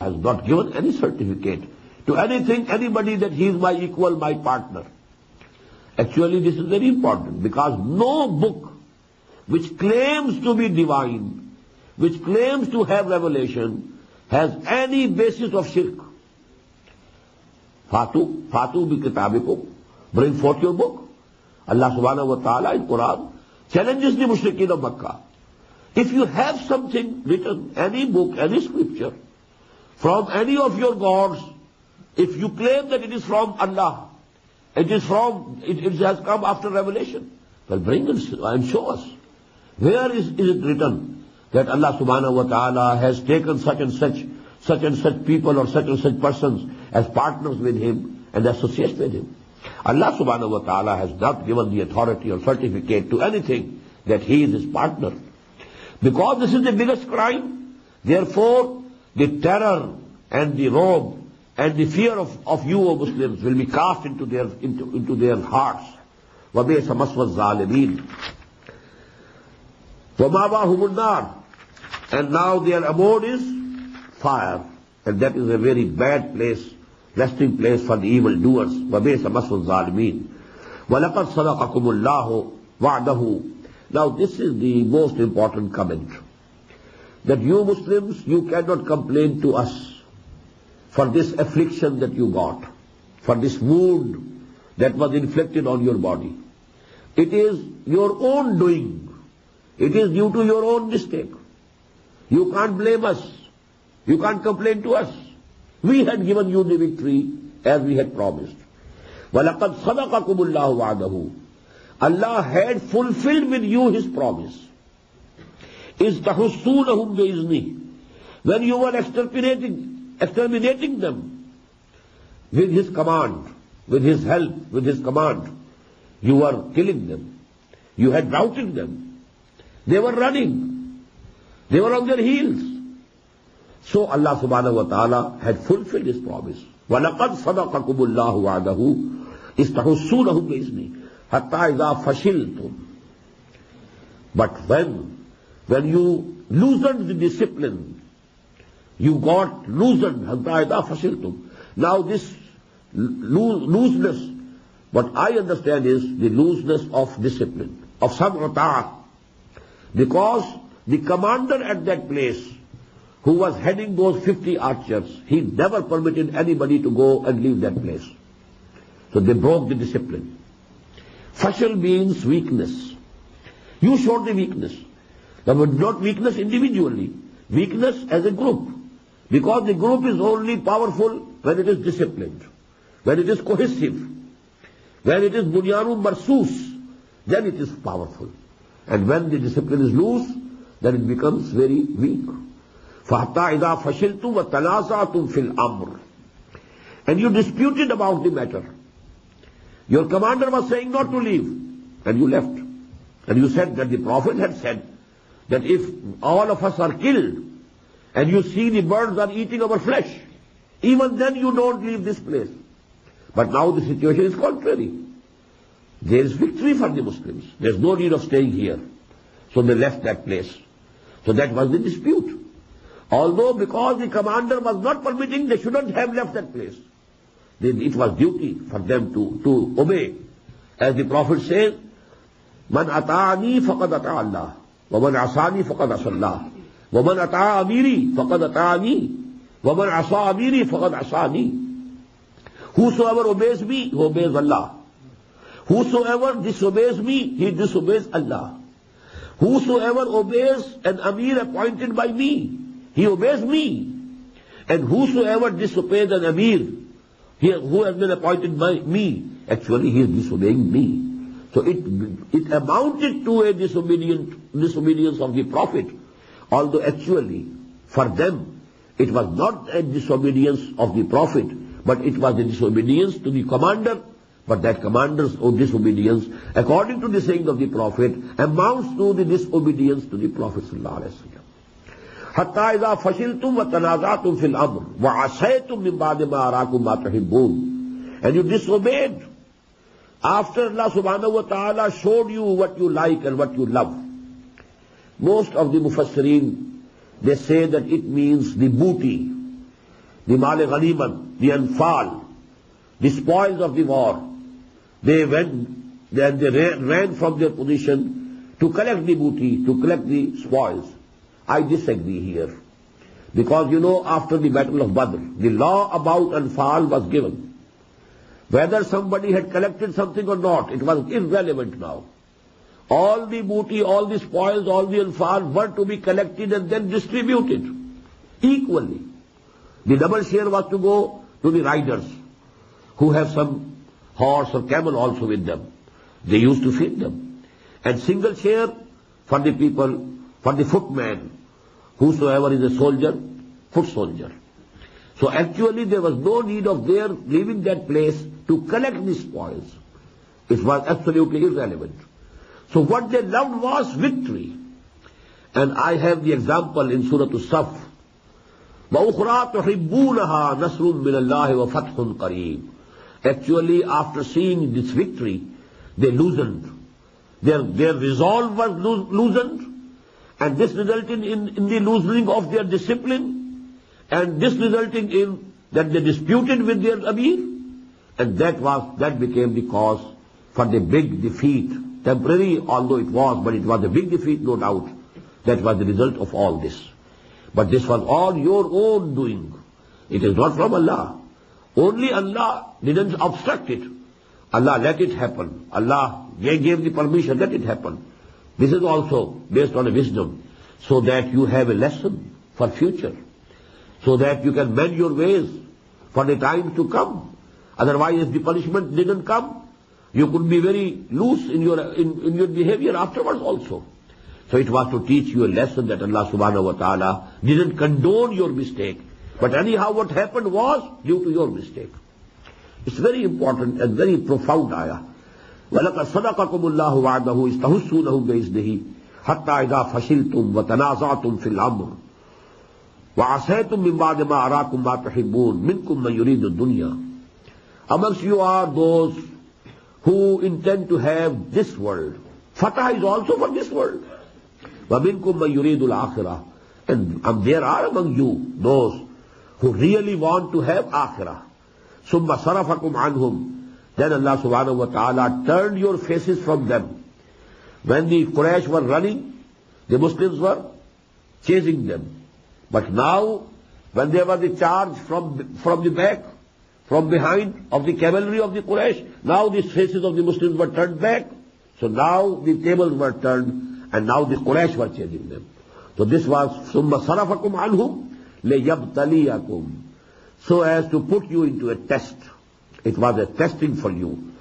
has not given any certificate to anything, anybody that he is my equal, my partner. Actually, this is very important because no book which claims to be divine, which claims to have revelation, has any basis of shirk. Fatu bi kitabikum, bring forth your book. Allah subhanahu wa ta'ala in Quran challenges the mushrikeen of Makkah. If you have something written, any book, any scripture, from any of your gods, if you claim that it is from Allah, it has come after revelation, well, bring it and show us. Where is it written that Allah subhanahu wa ta'ala has taken such and such people or such and such persons as partners with him and associates with him? Allah subhanahu wa ta'ala has not given the authority or certificate to anything that he is his partner. Because this is the biggest crime, therefore the terror and the robe and the fear of you, O Muslims, will be cast into their hearts. وَبِئْسَ مَثْوَى الظَّالِمِينَ وَمَأْوَاهُمُ النَّارُ. And now their abode is fire, and that is a very bad place, resting place for the evil doers. وَبِئْسَ مَثْوَى الظَّالِمِينَ وَلَقَدْ صَدَقَكُمُ اللَّهُ وَعْدَهُ. Now this is the most important comment, that you Muslims, you cannot complain to us for this affliction that you got, for this wound that was inflicted on your body. It is your own doing. It is due to your own mistake. You can't blame us. You can't complain to us. We had given you the victory as we had promised. وَلَقَدْ صَدَقَكُمُ اللَّهُ وَعْدَهُ. Allah had fulfilled with you his promise. إِذْ تَحُسُّونَهُمْ بِإِذْنِهِ. When you were exterminating them with his command, with his help, with his command, you were killing them. You had routed them. They were running. They were on their heels. So Allah subhanahu wa ta'ala had fulfilled his promise. وَلَقَدْ صَدَقَكُمُ اللَّهُ وَعْدَهُ إِذْ تَحُسُّونَهُمْ بِإِذْنِهِ حَتَّى إِذَا فَشِلْتُمْ. But when you loosened the discipline, you got loosened, حَتَّى إِذَا فَشِلْتُمْ. Now this looseness, what I understand is the looseness of discipline, of sam'u. Because the commander at that place, who was heading those 50 archers, he never permitted anybody to go and leave that place. So they broke the discipline. Fashal means weakness. You showed the weakness. But not weakness individually, weakness as a group. Because the group is only powerful when it is disciplined, when it is cohesive, when it is bunyanun marsus, then it is powerful. And when the discipline is loose, then it becomes very weak. فَحَتَّى إِذَا فَشِلْتُمْ وَتَنَازَعْتُمْ فِي الْأَمْرِ. And you disputed about the matter. Your commander was saying not to leave, and you left. And you said that the Prophet had said that if all of us are killed, and you see the birds are eating our flesh, even then you don't leave this place. But now the situation is contrary. There is victory for the Muslims. There is no need of staying here. So they left that place. So that was the dispute. Although because the commander was not permitting, they shouldn't have left that place. It was duty for them to obey. As the Prophet says, Man ata'ani faqad ata'allah, wa man asani faqad asallah, wa man ata'a amiri faqad ata'ani, wa man asa amiri faqad asani. Whosoever obeys me, he obeys Allah. Whosoever disobeys me, he disobeys Allah. Whosoever obeys an Amir appointed by me, he obeys me. And whosoever disobeys an Amir, who has been appointed by me, actually he is disobeying me. So it amounted to a disobedience of the Prophet, although actually for them it was not a disobedience of the Prophet, but it was a disobedience to the commander. But that commander's disobedience, according to the saying of the Prophet, amounts to the disobedience to the Prophet sallallahu alaihi wasallam. Hatta idha fashiltum wa tanazatum fil amr wa asaytum min ba'di ma arakum ma tuhibbun. And you disobeyed after Allah subhanahu wa ta'ala showed you what you like and what you love. Most of the mufassirin, they say that it means the booty, the Mal Ghanimat, the Anfal, the spoils of the war. They went, they ran from their position to collect the booty, to collect the spoils. I disagree here. Because after the Battle of Badr, the law about Anfal was given. Whether somebody had collected something or not, it was irrelevant now. All the booty, all the spoils, all the Anfal were to be collected and then distributed equally. The double share was to go to the riders who have some horse or camel also with them. They used to feed them. And single share for the people, for the footman, whosoever is a soldier, foot soldier. So actually there was no need of their leaving that place to collect the spoils. It was absolutely irrelevant. So what they loved was victory. And I have the example in Surah As-Saff. وَأُخْرَى تُحِبُّونَهَا نَصْرٌ مِّنَ اللَّهِ وَفَتْحٌ قَرِيبٌ. Actually, after seeing this victory, they loosened. Their resolve was loosened, and this resulted in the loosening of their discipline, and this resulting in that they disputed with their Amir, and that became the cause for the big defeat. Temporary, although it was, but it was a big defeat, no doubt. That was the result of all this. But this was all your own doing. It is not from Allah. Only Allah didn't obstruct it. Allah let it happen. Allah gave the permission, let it happen. This is also based on a wisdom, so that you have a lesson for future, so that you can mend your ways for the time to come. Otherwise, if the punishment didn't come, you could be very loose in your behavior afterwards also. So it was to teach you a lesson that Allah subhanahu wa ta'ala didn't condone your mistake. But anyhow what happened was due to your mistake. It's very important and very profound ayah. وَلَقَدْ صَدَقَكُمُ اللَّهُ وَعْدَهُ إِسْتَحُسُّونَهُمْ بِإِذْنِهِ حَتَّى إِذَا فَشِلْتُمْ وَتَنَازَعْتُمْ فِي الْأَمْرِ وَعَصَيْتُمْ مِنْ بَعْدِ مَا أَرَاكُمْ مَا تُحِبُّونَ مِنْكُمْ مَنْ يُرِيدُ الدُّنْيَا. Amongst you are those who intend to have this world. Fatah is also for this world. وَمِنْكُمْ مَنْ يُرِيدُ الْآخِرَةِ. And there are among you those who really want to have akhirah. ثُمَّ صَرَفَكُمْ عَنْهُمْ. Then Allah subhanahu wa ta'ala turned your faces from them. When the Quraysh were running, the Muslims were chasing them. But now, when there was a charge from the back, from behind of the cavalry of the Quraysh, now the faces of the Muslims were turned back. So now the tables were turned, and now the Quraysh were chasing them. So this was ثُمَّ صَرَفَكُمْ عَنْهُمْ لِيَبْتَلِيَكُمْ. So as to put you into a test. It was a testing for you.